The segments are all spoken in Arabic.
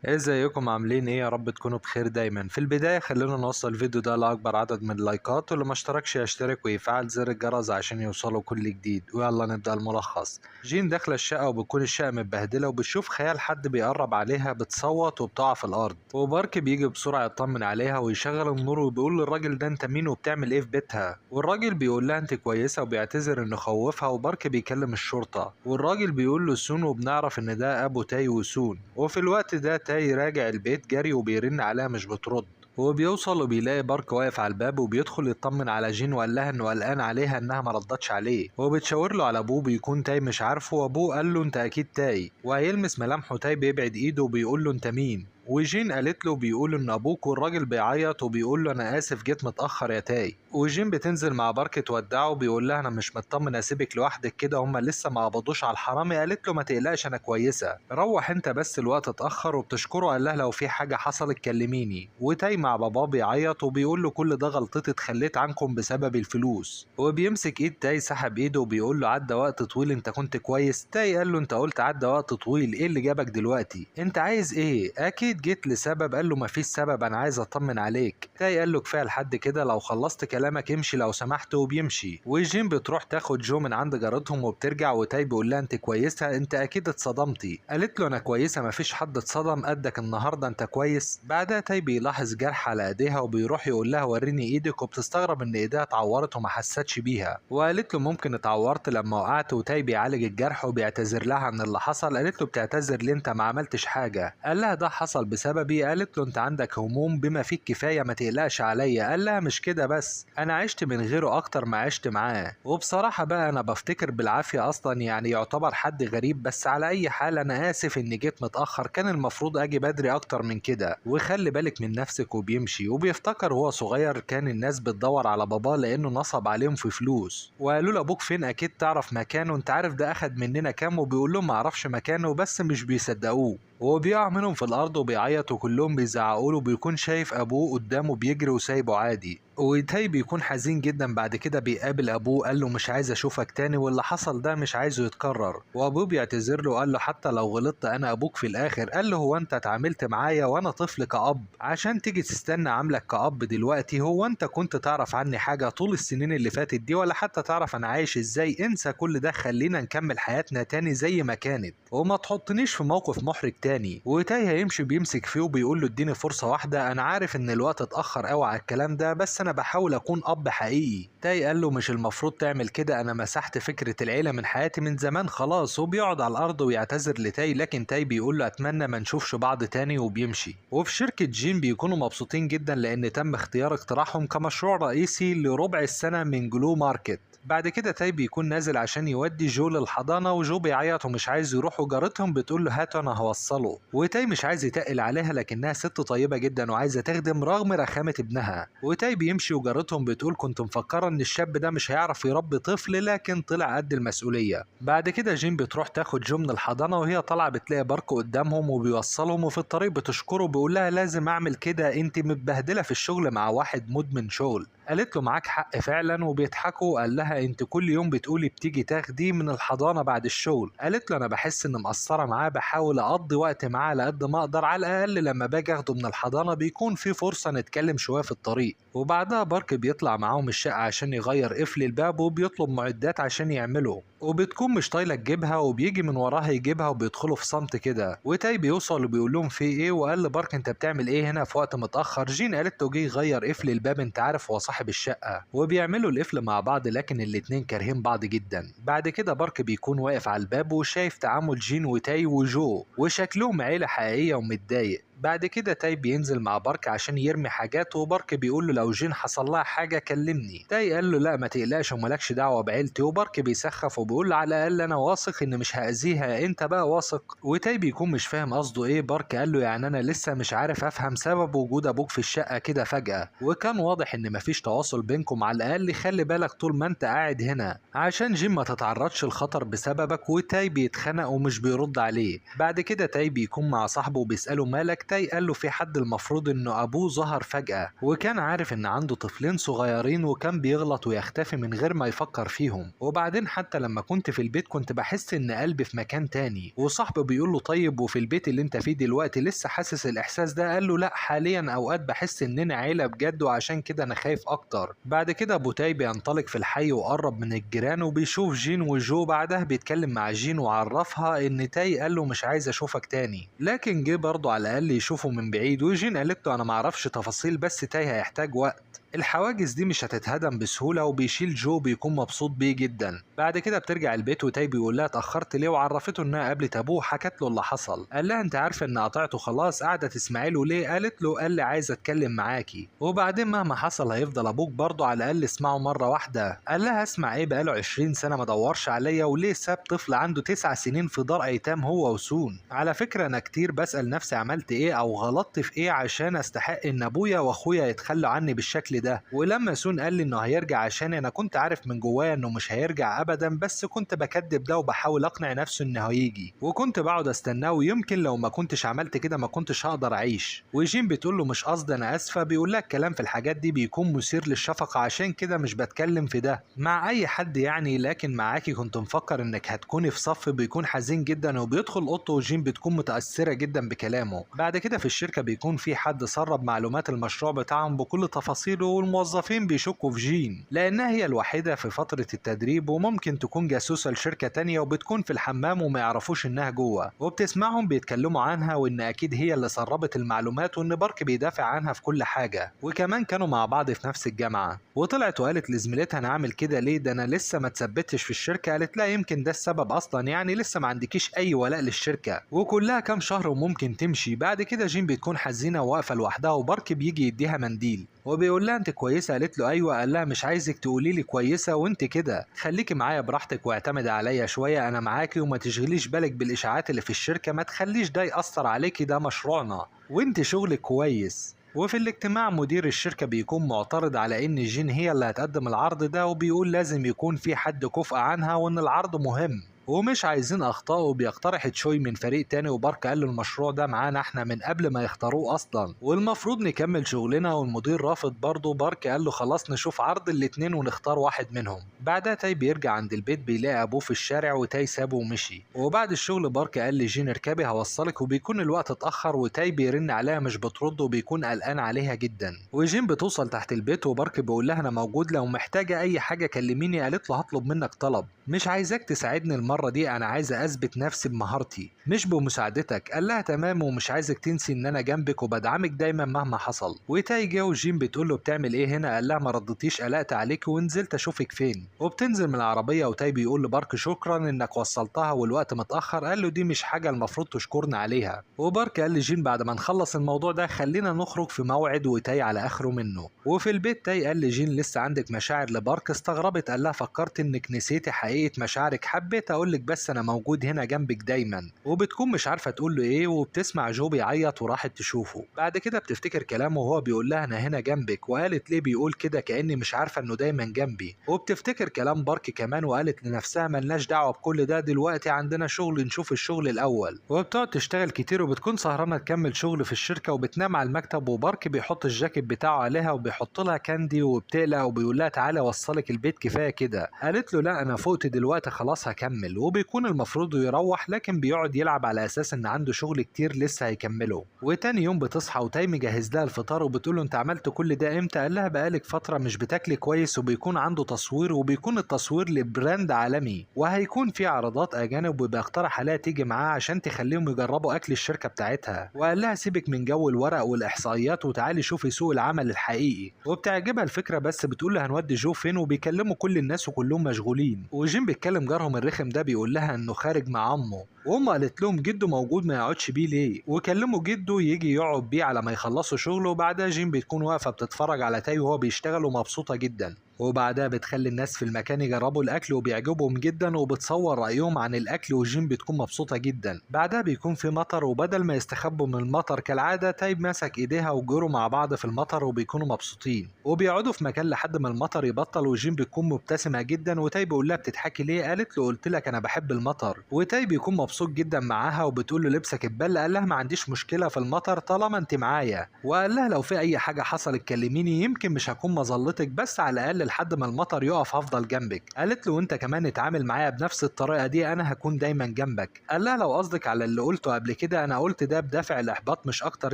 ازيكم عاملين ايه؟ يا رب تكونوا بخير دايما. في البداية خلونا نوصل الفيديو ده لأكبر عدد من اللايكات، واللي ما اشتركش يشترك ويفعل زر الجرس عشان يوصله كل جديد. ويلا نبدأ الملخص. جين داخلة الشقة وبتكون الشقة متبهدلة وبتشوف خيال حد بيقرب عليها، بتصوت وبتقع في الأرض. وبارك بيجي بسرعة يطمن عليها ويشغل النور وبيقول للراجل ده انت مين وبتعمل ايه في بيتها. والراجل بيقول لها انت كويسة وبيعتذر انه خوفها. وبارك بيكلم الشرطة والراجل بيقول له سون، وبنعرف ان ده ابو تاي وسون. وفي الوقت ده تاي راجع البيت جري وبيرن عليها مش بترد. وبيوصل وبيلاقي بارك واقف على الباب وبيدخل يطمن على جين، وقال لها انه قلقان عليها انها ما ردتش عليه. وبتشاور له على ابوه بيكون تاي مش عارفه، وابوه قال له انت اكيد تاي. وهيلمس ملامحه تاي بيبعد ايده وبيقول له انت مين. وجين قالت له بيقول ان ابوك، والراجل بيعيط وبيقول له انا اسف جيت متاخر يا تاي. وجين بتنزل مع بارك تودعه وبيقول لها انا مش مطمن اسيبك لوحدك كده، هما لسه ما قبضوش على الحرامي. قالت له ما تقلقش انا كويسه، روح انت بس الوقت اتاخر. وبتشكره قال لها لو في حاجه حصلت كلميني. وتاي مع باباه بيعيط وبيقول له كل ده غلطتي، اتخليت عنكم بسبب الفلوس. وبيمسك ايد تاي سحب ايده وبيقول له عدى وقت طويل انت كنت كويس. تاي قال له انت قلت عدى وقت طويل، ايه اللي جابك دلوقتي؟ انت عايز ايه؟ اكيد جيت لسبب. قال له مفيش سبب، انا عايز اطمن عليك. تاي قال له كفايه لحد كده، لو خلصت كلامك امشي لو سمحت. وبيمشي. وجين بتروح تاخد جو من عند جارتهم وبترجع، وتاي بيقول لها انت كويسه؟ انت اكيد اتصدمتي. قالت له انا كويسه، مفيش حد اتصدم قدك النهارده، انت كويس. بعدها تاي بيلاحظ جرح على ايديها وبيروح يقول لها وريني ايدك، وبتستغرب ان ايديها اتعورت وما حستش بيها. وقالت له ممكن اتعورت لما وقعت. وتاي بيعالج الجرح وبيعتذر لها عن اللي حصل. قالت له بتعتذر ليه؟ انت ما عملتش حاجه. قال لها ده حصل بسببي. قالت له انت عندك هموم بما فيه الكفايه، ما تقلقش عليا. قال لها مش كده بس، انا عشت من غيره اكتر ما عشت معاه. وبصراحه بقى انا بفتكر بالعافيه اصلا، يعني يعتبر حد غريب. بس على اي حال انا اسف اني جيت متاخر، كان المفروض اجي بدري اكتر من كده. وخلي بالك من نفسك. وبيمشي. وبيفتكر وهو صغير كان الناس بتدور على باباه لانه نصب عليهم في فلوس. وقالوا له ابوك فين؟ اكيد تعرف مكانه، انت عارف ده اخد مننا كام؟ وبيقول لهم ما اعرفش مكانه، بس مش بيصدقوه. وهو بيقع منهم في الارض وبيعيط وكلهم بيزعقوا له. بيكون شايف ابوه قدامه بيجري وسايبه عادي. وتاي بيكون حزين جدا. بعد كده بيقابل ابوه، قال له مش عايز اشوفك تاني، واللي حصل ده مش عايزه يتكرر. وابوه بيعتذر له، قال له حتى لو غلطت انا ابوك في الاخر. قال له هو انت اتعاملت معايا وانا طفل كأب عشان تيجي تستنى عاملك كأب دلوقتي؟ هو انت كنت تعرف عني حاجة طول السنين اللي فاتت دي؟ ولا حتى تعرف انا عايش ازاي؟ انسى كل ده، خلينا نكمل حياتنا تاني زي ما كانت، وما تحطنيش في موقف محرج تاني. وتاي هيمشي بيمسك فيه وبيقول له اديني فرصة واحدة، انا عارف ان الوقت اتأخر قوي على الكلام ده، بس انا بحاول اكون اب حقيقي. تاي قال له مش المفروض تعمل كده، انا مسحت فكرة العيلة من حياتي من زمان خلاص. وبيقعد على الارض ويعتذر لتاي، لكن تاي بيقول له اتمنى ما نشوفش بعض تاني. وبيمشي. وفي شركة جين بيكونوا مبسوطين جدا لان تم اختيار اقتراحهم كمشروع رئيسي لربع السنة من جلو ماركت. بعد كده تاي بيكون نازل عشان يودي جو للحضانة، وجو بيعيط ومش عايز يروح، وجارتهم بتقول له هات انا هوصله. وتاي مش عايز يتقل عليها لكنها ست طيبة جدا وعايزة تخدم رغم رخامة ابنها. وتاي بيمشي وجارتهم بتقول كنت مفكرة ان الشاب ده مش هيعرف يربي طفل، لكن طلع قد المسؤولية. بعد كده جين بتروح تاخد جو من الحضانة، وهي طالعة بتلاقي بارك قدامهم وبيوصلهم. وفي الطريق بتشكره بيقول لها لازم اعمل كده، انت متبهدلة في الشغل مع واحد مدمن شغل. قالت له معاك حق فعلا. وبيضحكوا. قال لها انت كل يوم بتقولي بتيجي تاخديه من الحضانه بعد الشغل. قالت له انا بحس ان مقصره معاه، بحاول اقضي وقت معاه على قد ما اقدر، على الاقل لما باجي اخده من الحضانه بيكون في فرصه نتكلم شويه في الطريق. وبعدها بارك بيطلع معاهم الشقه عشان يغير قفل الباب وبيطلب معدات عشان يعمله. وبتكون مش طايله تجيبها وبيجي من وراها يجيبها وبيدخلوا في صمت كده. وتاي بيوصل وبيقول لهم في ايه، وقال لبارك انت بتعمل ايه هنا في وقت متاخر؟ جين قالت له جه يغير قفل الباب، انت عارف هو صاحب الشقه. وبيعملوا القفل مع بعض لكن الاتنين كارهين بعض جدا. بعد كده بارك بيكون واقف على الباب وشايف تعامل جين وتاي وجو، وشكلهم عيله حقيقيه ومتضايق. بعد كده تاي بينزل مع بارك عشان يرمي حاجات، وبارك بيقول له لو جين حصل لها حاجه كلمني. تاي قال له لا ما تقلقش ومالكش دعوه بعيلتي. وبارك بيسخف وبيقول له على الاقل انا واثق ان مش هاذيها، انت بقى واثق؟ وتاي بيكون مش فاهم قصده ايه. بارك قال له يعني انا لسه مش عارف افهم سبب وجود ابوك في الشقه كده فجاه، وكان واضح ان مفيش تواصل بينكم، على الاقل خلي بالك طول ما انت قاعد هنا عشان جيم ما تتعرضش لخطر بسببك. وتاي بيتخنق ومش بيرد عليه. بعد كده تاي بيكون مع صاحبه وبيساله مالك. تاي قال له في حد المفروض انه ابوه ظهر فجأة وكان عارف ان عنده طفلين صغيرين وكان بيغلط ويختفي من غير ما يفكر فيهم. وبعدين حتى لما كنت في البيت كنت بحس ان قلبي في مكان تاني. وصاحبه بيقول له طيب وفي البيت اللي انت فيه دلوقتي لسه حاسس الاحساس ده؟ قال له لا، حاليا اوقات بحس اننا عيلة بجد وعشان كده انا خايف اكتر. بعد كده ابو تاي بينطلق في الحي وقرب من الجيران وبيشوف جين وجو. بعدها بيتكلم مع جين وعرفها ان تاي قال له مش عايز اشوفك تاني، لكن جه برضه على الاقل يشوفه من بعيد. وجين قالت له انا معرفش تفاصيل بس تاي هيحتاج وقت، الحواجز دي مش هتتهدم بسهولة. وبيشيل جو بيكون مبسوط بيه جدا. بعد كده بترجع البيت وتاي بيقول لها اتأخرت ليه وعرفته انها قابلت ابوه. حكت له اللي حصل، قال لها انت عارفة ان قطعته خلاص، قاعدة تسمعي له ليه؟ قالت له قال لي عايز اتكلم معاكي، وبعدين مهما حصل هيفضل ابوك برضه، على الاقل اسمعه مرة واحدة. قال لها اسمع ايه؟ بقاله 20 سنة ما دورش عليا، وليه ساب طفل عنده 9 سنين في دار ايتام هو وسون؟ على فكرة انا كتير بسأل نفسي عملت ايه او غلطت في ايه عشان استحق ان ابويا واخويا يتخلوا عني بالشكل ده. ولما سون قال لي انه هيرجع عشان انا كنت عارف من جوايا انه مش هيرجع ابدا، بس كنت بكدب ده وبحاول اقنع نفسه انه هيجي، وكنت بقعد استناه، ويمكن لو ما كنتش عملت كده ما كنتش هقدر اعيش. وجين بتقول له مش قصدي انا اسفه. بيقول لك كلام في الحاجات دي بيكون مثير للشفقه عشان كده مش بتكلم في ده مع اي حد يعني، لكن معاكي كنت مفكر انك هتكوني في صف. بيكون حزين جدا وبيدخل اوضته وجين بتكون متاثره جدا بكلامه. بعد كده في الشركه بيكون في حد سرب معلومات المشروع بتاعهم بكل تفاصيله، والموظفين بيشكوا في جين لانها هي الوحيده في فتره التدريب وممكن تكون جاسوسه لشركه تانية وبتكون في الحمام وما يعرفوش انها جوه. وبتسمعهم بيتكلموا عنها وان اكيد هي اللي سربت المعلومات وان بارك بيدافع عنها في كل حاجه، وكمان كانوا مع بعض في نفس الجامعه. وطلعت وقالت لزميلتها انا عامل كده ليه؟ ده انا لسه ما اتثبتش في الشركه. قالت لا يمكن ده السبب اصلا، يعني لسه ما عندكيش اي ولاء للشركه وكلها كام شهر وممكن تمشي. بعد كده جين بتكون حزينه وواقفه لوحدها وبارك بيجي يديها منديل وبيقول لها انت كويسه؟ قالت له ايوه. قال لها مش عايزك تقولي لي كويسه وانت كده، خليكي معايا براحتك واعتمدي عليا شويه، انا معاكي وما تشغليش بالك بالاشاعات اللي في الشركه، ما تخليش ده ياثر عليكي، ده مشروعنا وانت شغلك كويس. وفي الاجتماع مدير الشركة بيكون معترض على ان جين هي اللي هتقدم العرض ده، وبيقول لازم يكون في حد كفء عنها وان العرض مهم ومش عايزين اخطاء. وبيقترح تشوي من فريق تاني وبارك قال له المشروع ده معانا احنا من قبل ما يختاروه اصلا والمفروض نكمل شغلنا، والمدير رافض برضه. بارك قال له خلاص نشوف عرض الاتنين ونختار واحد منهم. بعدها تاي بيرجع عند البيت بيلاقي ابوه في الشارع وتاي سابه ومشي. وبعد الشغل بارك قال لجين اركبي هوصلك، وبيكون الوقت اتاخر وتاي بيرن عليها مش بترد وبيكون قلقان عليها جدا. وجين بتوصل تحت البيت وبارك بيقول لها انا موجود لو محتاجه اي حاجه كلميني. قالت له هطلب منك طلب، مش عايزاك تساعدني المرة دي، أنا عايزة أثبت نفسي بمهارتي مش بمساعدتك. قال لها تمام، ومش عايزك تنسي إن أنا جنبك وبدعمك دايما مهما حصل. وتاي جه وجين بتقول له بتعمل إيه هنا؟ قال لها ما ردتيش، قلقت عليك ونزلت أشوفك فين. وبتنزل من العربية وتاي بيقول لبارك شكرا إنك وصلتها والوقت متأخر. قال له دي مش حاجة المفروض تشكرني عليها. وبارك قال لجين بعد ما نخلص الموضوع ده خلينا نخرج في موعد، وتاي على آخره منه. وفي البيت تاي قال لجين لسه عندك مشاعر لبارك؟ استغربت. قال لها فكرت إنك نسيتي حقيقة مشاعرك، حبيت اقولك بس انا موجود هنا جنبك دايما. وبتكون مش عارفه تقول له ايه وبتسمع جو بيعيط وراحت تشوفه. بعد كده بتفتكر كلامه وهو بيقول لها انا هنا جنبك، وقالت ليه بيقول كده كاني مش عارفه انه دايما جنبي. وبتفتكر كلام بارك كمان وقالت لنفسها ملناش دعوه بكل ده دلوقتي، عندنا شغل نشوف الشغل الاول. وبتقعد تشتغل كتير وبتكون سهرانه تكمل شغل في الشركه وبتنام على المكتب. وبارك بيحط الجاكيت بتاعه عليها وبيحط لها كاندي وبتقلق وبيقول لها تعالى اوصلك البيت كفايه كده. قالت له لا انا فقت دلوقتي خلاص هكمل. وبيكون المفروض يروح لكن بيقعد يلعب على اساس ان عنده شغل كتير لسه هيكمله. وتاني يوم بتصحى وتاي مجهز لها الفطار وبتقول له انت عملت كل ده امتى؟ قال لها بقالك فتره مش بتاكلي كويس. وبيكون عنده تصوير وبيكون التصوير لبراند عالمي وهيكون في عرضات اجانب، وبيقترح عليها تيجي معاه عشان تخليهم يجربوا اكل الشركه بتاعتها. وقال لها سيبك من جو الورق والاحصائيات وتعالي شوفي سوق العمل الحقيقي. وبتعجبها الفكره بس بتقول له هنودي جو فين؟ وبيكلموا كل الناس وكلهم مشغولين. وجيم بيتكلم جارهم الرخم ده بيقول لها انه خارج مع امه، وام قالت لهم جده موجود ما يقعدش بيه ليه؟ وكلموا جده يجي يقعد بيه على ما يخلصوا شغله. وبعدها جيم بتكون واقفه بتتفرج على تاي وهو بيشتغل ومبسوطه جدا. وبعدها بتخلي الناس في المكان يجربوا الاكل وبيعجبهم جدا، وبتصور رايهم عن الاكل، وجين بتكون مبسوطه جدا. بعدها بيكون في مطر، وبدل ما يستخبوا من المطر كالعاده تاي مسك ايديها وجروا مع بعض في المطر وبيكونوا مبسوطين، وبيقعدوا في مكان لحد ما المطر يبطل. وجين بتكون مبتسمه جدا، وتاي بيقول لها بتضحكي ليه؟ قالت له قلت لك انا بحب المطر. وتاي بيكون مبسوط جدا معاها، وبتقول له لبسك اتبل. قال لها ما عنديش مشكله في المطر طالما انت معايا، وقال لها لو في اي حاجه حصلت كلميني، يمكن مش هكون مظلتك بس على الاقل لحد ما المطر يقف هفضل جنبك. قالت له وانت كمان اتعامل معايا بنفس الطريقه دي، انا هكون دايما جنبك. قال لها لو قصدك على اللي قلته قبل كده، انا قلت ده بدافع الاحباط مش اكتر،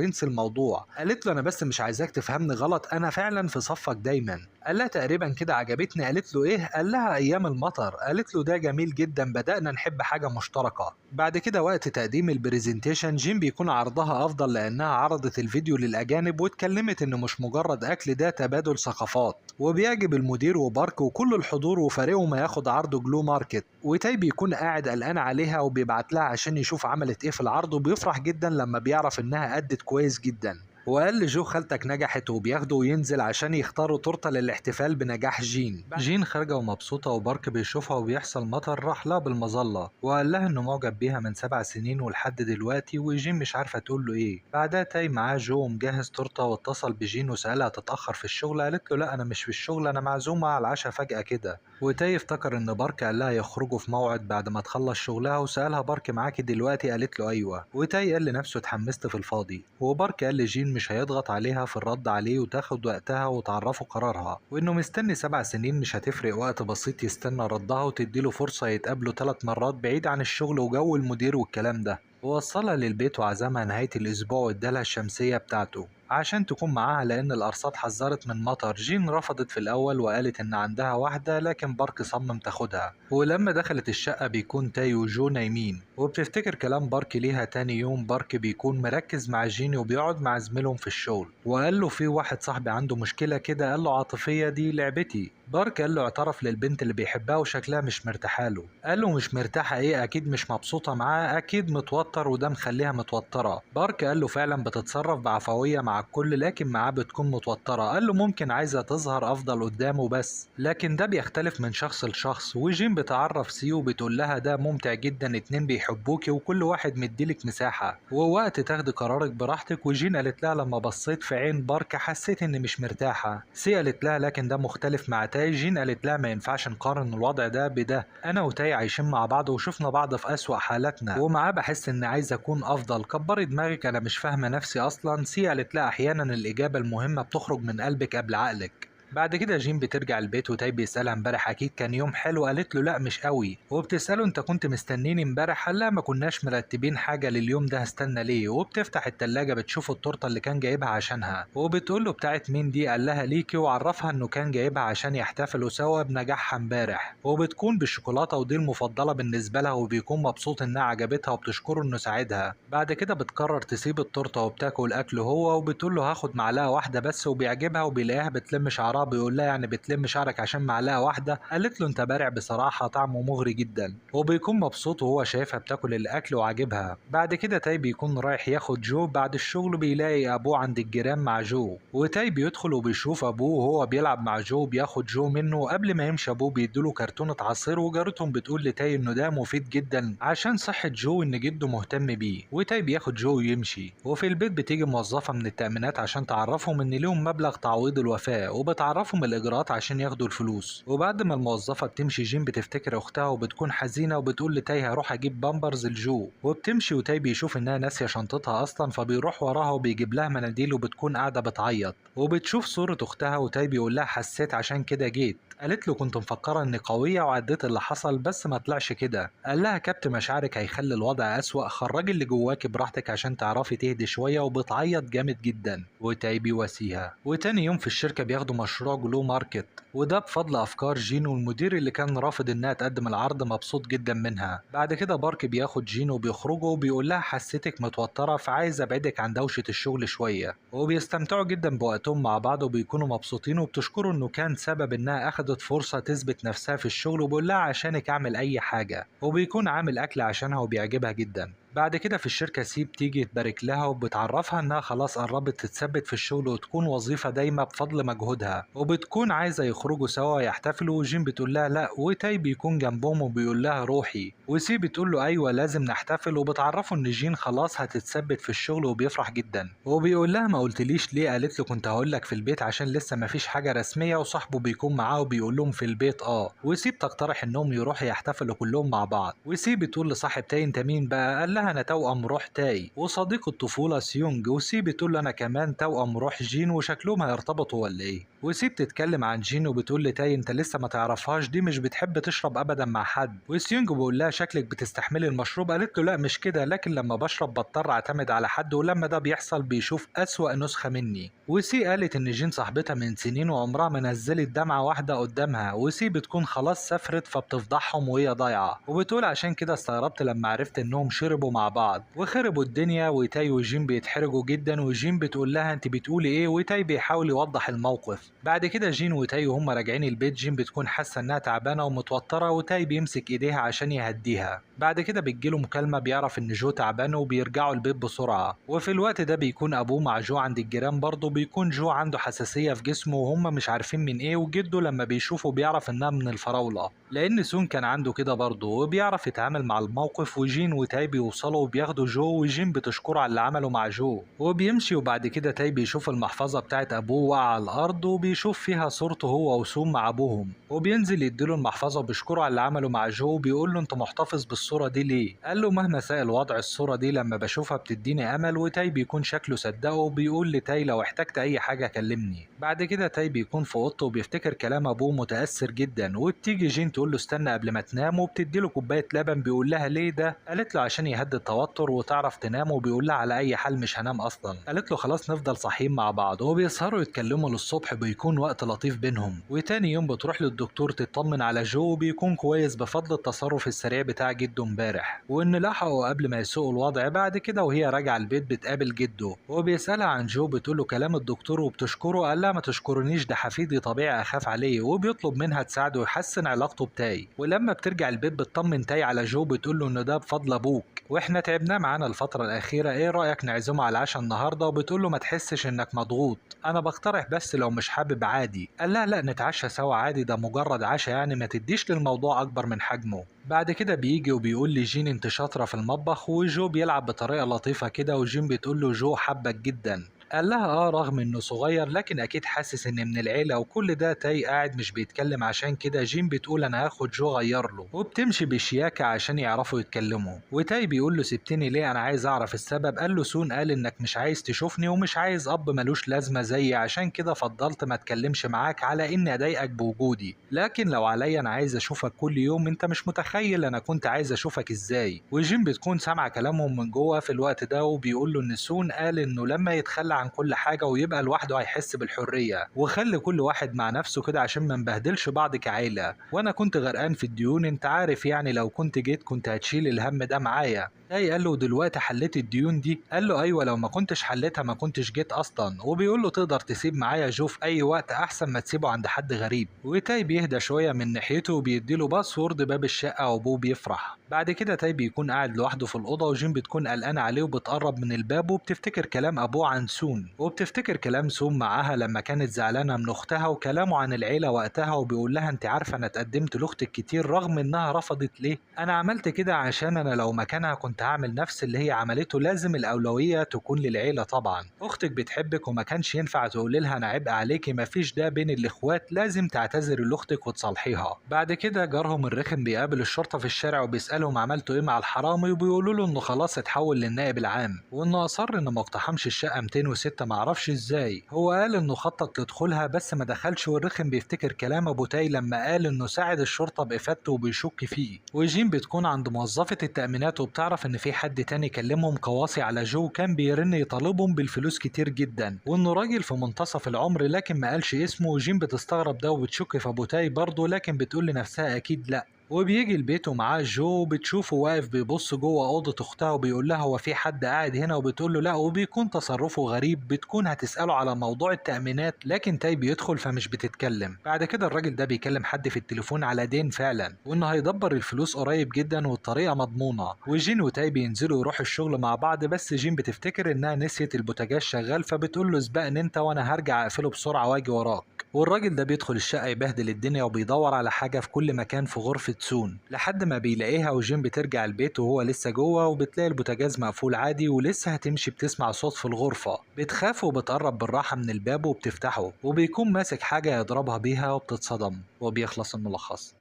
انسي الموضوع. قالت له انا بس مش عايزاك تفهمني غلط، انا فعلا في صفك دايما. قال لها تقريبا كده عجبتني. قالت له ايه؟ قال لها ايام المطر. قالت له ده جميل جدا، بدأنا نحب حاجه مشتركه. بعد كده وقت تقديم البرزنتيشن، جيم بيكون عرضها افضل لانها عرضت الفيديو للاجانب، واتكلمت انه مش مجرد اكل، ده تبادل ثقافات، وبيعجب المدير وبارك وكل الحضور، وفريقه ما ياخد عرض جلو ماركت. وتاي بيكون قاعد قلقان عليها، وبيبعت لها عشان يشوف عملت ايه في العرض، وبيفرح جدا لما بيعرف انها أدت كويس جدا. وقال لجو خالتك نجحت، وبياخده وينزل عشان يختاروا تورته للاحتفال بنجاح جين. جين خارجه ومبسوطه، وبارك بيشوفها وبيحصل مطر، راح لها بالمظله وقال لها انه معجب بيها من 7 سنين ولحد دلوقتي، وجين مش عارفه تقول له ايه. بعدها تاي معاه جو ومجهز تورته، واتصل بجين وسالها تتاخر في الشغل. قالت له لا انا مش في الشغل، انا معزومه على العشاء فجاه كده. وتاي افتكر ان بارك قال لها يخرجوا في موعد بعد ما تخلص شغلها، وسالها بارك معاكي دلوقتي؟ قالت له ايوه. وتاي قال لنفسه اتحمست في الفاضي، وبارك قال لجين مش هيضغط عليها في الرد عليه، وتاخد وقتها وتعرفه قرارها، وانه مستني 7 سنين مش هتفرق، وقت بسيط يستنى ردها وتديله فرصة يتقابلوا 3 مرات بعيد عن الشغل وجو المدير والكلام ده. ووصلها للبيت وعزمها نهاية الأسبوع، وادالها الشمسية بتاعته عشان تكون معاها لأن الأرصاد حذرت من مطر. جين رفضت في الأول وقالت إن عندها واحدة، لكن بارك صمم تاخدها. ولما دخلت الشقة بيكون تاي وجو نايمين، وبتفتكر كلام بارك ليها. تاني يوم بارك بيكون مركز مع جين، وبيقعد مع زميلهم في الشغل، وقال له في واحد صاحبي عنده مشكلة كده. قال له عاطفية دي لعبتي. بارك قال له اعترف للبنت اللي بيحبها وشكلها مش مرتاحه له. قال له مش مرتاحه ايه؟ اكيد مش مبسوطه معاه، اكيد متوتر وده مخليها متوتره. بارك قال له فعلا بتتصرف بعفويه مع الكل، لكن معاه بتكون متوتره. قال له ممكن عايزه تظهر افضل قدامه بس، لكن ده بيختلف من شخص لشخص. وجين بتعرف سي وبتقول لها ده ممتع جدا، اتنين بيحبوكي وكل واحد مديلك مساحه ووقت تاخدي قرارك براحتك. وجين قالت لها لما بصيت في عين بارك حسيت اني مش مرتاحه. سي قالت لها لكن ده مختلف مع تاي. جين قالت لها ما ينفعش نقارن الوضع ده بده، انا وتاي عايشين مع بعض وشفنا بعض في اسوأ حالاتنا، ومعاه بحس اني عايز اكون افضل. كبري دماغك، انا مش فاهمه نفسي اصلا. سي قالت لها احيانا الاجابه المهمه بتخرج من قلبك قبل عقلك. بعد كده جين بترجع البيت، وتاي بيسألها امبارح اكيد كان يوم حلو. قالت له لا مش قوي. وبتسأله انت كنت مستنيني امبارح؟ قال لا ما كناش مرتبين حاجه لليوم ده، هستنى ليه؟ وبتفتح التلاجة بتشوف التورته اللي كان جايبها عشانها، وبتقول له بتاعت مين دي؟ قال لها ليكي، وعرفها انه كان جايبها عشان يحتفلوا سوا بنجاحها امبارح، وبتكون بالشوكولاته ودي المفضله بالنسبه لها، وبيكون مبسوط انها عجبتها وبتشكره انه ساعدها. بعد كده بتقرر تسيب التورته وبتاكل اكله هو، وبتقول له هاخد معلقه واحده بس، وبيعجبها وبيلاقيها بتلم شعرها. بيقول لها يعني بتلم شعرك عشان معلقه واحده؟ قالت له انت بارع بصراحه، طعمه مغري جدا. وبيكون مبسوط وهو شايفها بتاكل الاكل وعاجبها. بعد كده تاي بيكون رايح ياخد جو بعد الشغل، بيلاقي ابوه عند الجيران مع جو، وتاي بيدخل وبيشوف ابوه وهو بيلعب مع جو، بياخد جو منه. قبل ما يمشي ابوه بيديله كرتونه عصير، وجارتهم بتقول لتاي انه ده مفيد جدا عشان صحه جو، ان جده مهتم بيه. وتاي بياخد جو ويمشي. وفي البيت بتيجي موظفه من التامينات عشان تعرفهم ان ليهم مبلغ تعويض الوفاه، وبتعرفهم الاجراءات عشان ياخدوا الفلوس. وبعد ما الموظفه بتمشي، جين بتفتكر اختها وبتكون حزينه، وبتقول لتاي هروح اجيب بامبرز لجو. وبتمشي، وتاي بيشوف انها ناسيه شنطتها اصلا، فبيروح وراها وبيجيب لها مناديل، وبتكون قاعده بتعيط. وبتشوف صوره اختها، وتاي بيقول لها حسيت عشان كده جيت. قالت له كنت مفكره اني قويه وعديت اللي حصل، بس ما طلعش كده. قال لها كبت مشاعرك هيخلي الوضع اسوأ، خرجي اللي جواكي براحتك عشان تعرفي تهدي شويه. وبتعيط جامد جدا، وتاي بيواسيها. وتاني يوم في الشركه بياخدوا مشروع جلو ماركت، وده بفضل افكار جين، والمدير اللي كان رافض انها تقدم العرض مبسوط جدا منها. بعد كده بارك بياخد جين وبيخرجوا، وبيقول لها حسيتك متوتره فعايز ابعدك عن دوشه الشغل شويه. وبيستمتعوا جدا بوقتهم مع بعض، وبيكونوا مبسوطين، وبتشكره انه كان سبب انها اخدت فرصه تثبت نفسها في الشغل. وبيقول لها عشانك اعمل اي حاجه، وبيكون عامل اكل عشانها وبيعجبها جدا. بعد كده في الشركة سي بتيجي تبارك لها وبتعرفها انها خلاص قربت تتثبت في الشغل وتكون وظيفة دايمة بفضل مجهودها، وبتكون عايزة يخرجوا سوا يحتفلوا، وجين بتقول لها لا، وتاي بيكون جنبهم وبيقول لها روحي، وسي بتقول له ايوه لازم نحتفل، وبتعرفه ان جين خلاص هتتثبت في الشغل وبيفرح جدا، وبيقول لها ما قلتليش ليه؟ قالت له كنت هقول لك في البيت عشان لسه ما فيش حاجة رسمية، وصاحبه بيكون معاه وبيقول لهم في البيت وسي بتقترح انهم يروحوا يحتفلوا كلهم مع بعض، وسي بتقول لصاحب تاي انت مين بقى؟ قال لها انا توأم روح تاي وصديق الطفولة سيونج، وسي بتقول له انا كمان توأم روح جين وشكلهم هيرتبطوا ولا ايه؟ وسي بتتكلم عن جين وبتقول لتاي انت لسه ما تعرفهاش، دي مش بتحب تشرب ابدا مع حد، وسيونج بيقول لها شكلك بتستحملي المشروب، قالت له لا مش كده، لكن لما بشرب بضطر اعتمد على حد، ولما ده بيحصل بيشوف اسوأ نسخة مني، وسي قالت ان جين صاحبتها من سنين وعمرها ما نزلت دمعة واحدة قدامها، وسي بتكون خلاص سافرت فبتفضحهم وهي ضايعة، وبتقول عشان كده استغربت لما عرفت انهم شربوا مع بعض وخربوا الدنيا، وتاي وجين بيتحرجوا جدا، وجين بتقول لها انت بتقولي ايه، وتاي بيحاول يوضح الموقف. بعد كده جين وتاي وهم راجعين البيت جين بتكون حاسة انها تعبانة ومتوترة، وتاي بيمسك ايديها عشان يهديها، بعد كده بتجيله مكالمة بيعرف ان جو تعبان وبيرجعوا البيت بسرعة، وفي الوقت ده بيكون ابوه مع جو عند الجيران برضه، بيكون جو عنده حساسية في جسمه وهم مش عارفين من ايه، وجده لما بيشوفه بيعرف انها من الفراولة، لان سون كان عنده كده برضه وبيعرف يتعامل مع الموقف، وجين وتاي بيوصلوا وبياخدوا جو، وجين بتشكره على اللي عمله مع جو وبيمشي، وبعد كده تاي بيشوف المحفظة بتاعت ابوه واقعة على الارض وبيشوف فيها صورته هو وسون مع ابوهم، وبينزل يديله المحفظة وبيشكره على اللي عمله مع جو، وبيقول له انت محتفظ بالصورة دي ليه؟ قال له مهما ساء الوضع الصورة دي لما بشوفها بتديني امل، وتاي بيكون شكله صدقه وبيقول لتاي لو احتجت اي حاجة كلمني. بعد كده تاي بيكون في اوضته وبيفتكر كلام ابوه متأثر جدا، وبتيجي جين تقول له استنى قبل ما تنام، وبتديله كوباية لبن، بيقول لها ليه ده؟ قالت له عشان يهدي التوتر وتعرف تنام، وبيقول لها على اي حال مش هنام اصلا، قالت له خلاص نفضل صاحيين مع بعض، وبيسهروا يتكلموا للصبح، بيكون وقت لطيف بينهم، وتاني يوم بتروح للدكتور تطمن على جو وبيكون كويس بفضل التصرف السريع بتاع جده امبارح، وان لحقه قبل ما يسوء الوضع. بعد كده وهي راجعه البيت بتقابل جده وبيسالها عن جو، بتقول له كلام الدكتور وبتشكره، قال لها ما تشكرنيش ده حفيدي طبيعي اخاف عليه، وبيطلب منها تساعده يحسن علاقته بتاي، ولما بترجع البيت بتطمن تاي على جو، بتقول له ان ده بفضل ابوك واحنا تعبناه معانا الفتره الاخيره، ايه رايك نعزمه على العشاء النهارده؟ وبتقول له ما تحسش انك مضغوط، انا بقترح بس لو مش حابب عادي، قال لها لا نتعشى سوا عادي، ده مجرد عشاء يعني، ما تديش للموضوع اكبر من حجمه. بعد كده بيجي وبيقول لجين انت شاطره في المطبخ، وجو بيلعب بطريقه لطيفه كده، وجين بتقول له جو حبك جدا، قال لها رغم انه صغير لكن اكيد حاسس ان من العيله وكل ده. تاي قاعد مش بيتكلم، عشان كده جين بتقول انا هاخد جو غير له، وبتمشي بشياكه عشان يعرفوا يتكلموا، وتاي بيقول له سبتني ليه؟ انا عايز اعرف السبب. قال له سون قال انك مش عايز تشوفني ومش عايز اب ملوش لازمه زيي، عشان كده فضلت ما اتكلمش معاك على اني اضايقك بوجودي، لكن لو عليا انا عايز اشوفك كل يوم، انت مش متخيل انا كنت عايز اشوفك ازاي. وجين بتكون سامعه كلامهم من جوه في الوقت ده، وبيقول له ان سون قال انه لما يتخلى عن كل حاجه ويبقى لوحده هيحس بالحريه، وخلي كل واحد مع نفسه كده عشان ما نبهدلش بعض كعيله، وانا كنت غرقان في الديون انت عارف يعني، لو كنت جيت كنت هتشيل الهم ده معايا. تاي قال له دلوقتي حليت الديون دي؟ قال له ايوه، لو ما كنتش حليتها ما كنتش جيت اصلا، وبيقول له تقدر تسيب معايا جو في اي وقت احسن ما تسيبه عند حد غريب، وتاي بيهدى شويه من ناحيته وبيديله باسورد باب الشقه، وابوه بيفرح. بعد كده تاي بيكون قاعد لوحده في الاوضه، وجين بتكون قلقانه عليه وبتقرب من الباب، وبتفتكر كلام ابوه عن سون، وبتفتكر كلام سون معاها لما كانت زعلانه من اختها وكلامه عن العيله وقتها، وبيقول لها انت عارفه انا اتقدمت لاختك كتير رغم انها رفضت، ليه؟ انا عملت كده عشان انا لو مكانها كنت هعمل نفس اللي هي عملته، لازم الاولويه تكون للعيله طبعا، اختك بتحبك وما كانش ينفع تقولي لها انا عبء عليكي، مفيش ده بين الاخوات، لازم تعتذري لاختك وتصالحيها. بعد كده جارهم الرخم بيقابل الشرطه في الشارع وبيسالهم عملتوا ايه مع الحرامي، وبيقولوا له انه خلاص اتحول للنائب العام، وانه اصر انه ما اقتحمش الشقه 206 معرفش ازاي، هو قال انه خطط لدخولها بس ما دخلش، والرخم بيفتكر كلام ابو تاي لما قال انه ساعد الشرطه بافادته وبيشك فيه. وجين بتكون عند موظفه التامينات وبتعرف ان في حد تاني كلمهم قواصي على جو كان بيرن يطالبهم بالفلوس كتير جدا، وانه راجل في منتصف العمر لكن ما قالش اسمه، وجين بتستغرب ده وبتشك في ابو تاي برضه، لكن بتقول لنفسها اكيد لا. وبيجي البيت ومعاه جو، بتشوفه واقف بيبص جوه أوضة أختها وبيقول لها هو في حد قاعد هنا، وبتقول له لا، وبيكون تصرفه غريب. بتكون هتسأله على موضوع التأمينات لكن تاي بيدخل فمش بتتكلم. بعد كده الراجل ده بيكلم حد في التليفون على دين فعلا، وإنه هيدبر الفلوس قريب جدا والطريقة مضمونة. وجين وتاي بينزلوا يروحوا الشغل مع بعض، بس جين بتفتكر إنها نسيت البوتاجاز شغال، فبتقول له سبقني أنت وأنا هرجع أقفله بسرعة وأجي وراك. والراجل ده بيدخل الشقة يبهدل الدنيا وبيدور على حاجة في كل مكان في غرفة سون لحد ما بيلاقيها. وجين بترجع البيت وهو لسه جوه، وبتلاقي البوتاجاز مقفول عادي ولسه هتمشي. بتسمع صوت في الغرفة، بتخاف وبتقرب بالراحة من الباب وبتفتحه، وبيكون ماسك حاجة يضربها بيها وبتتصدم. وبيخلص الملخص.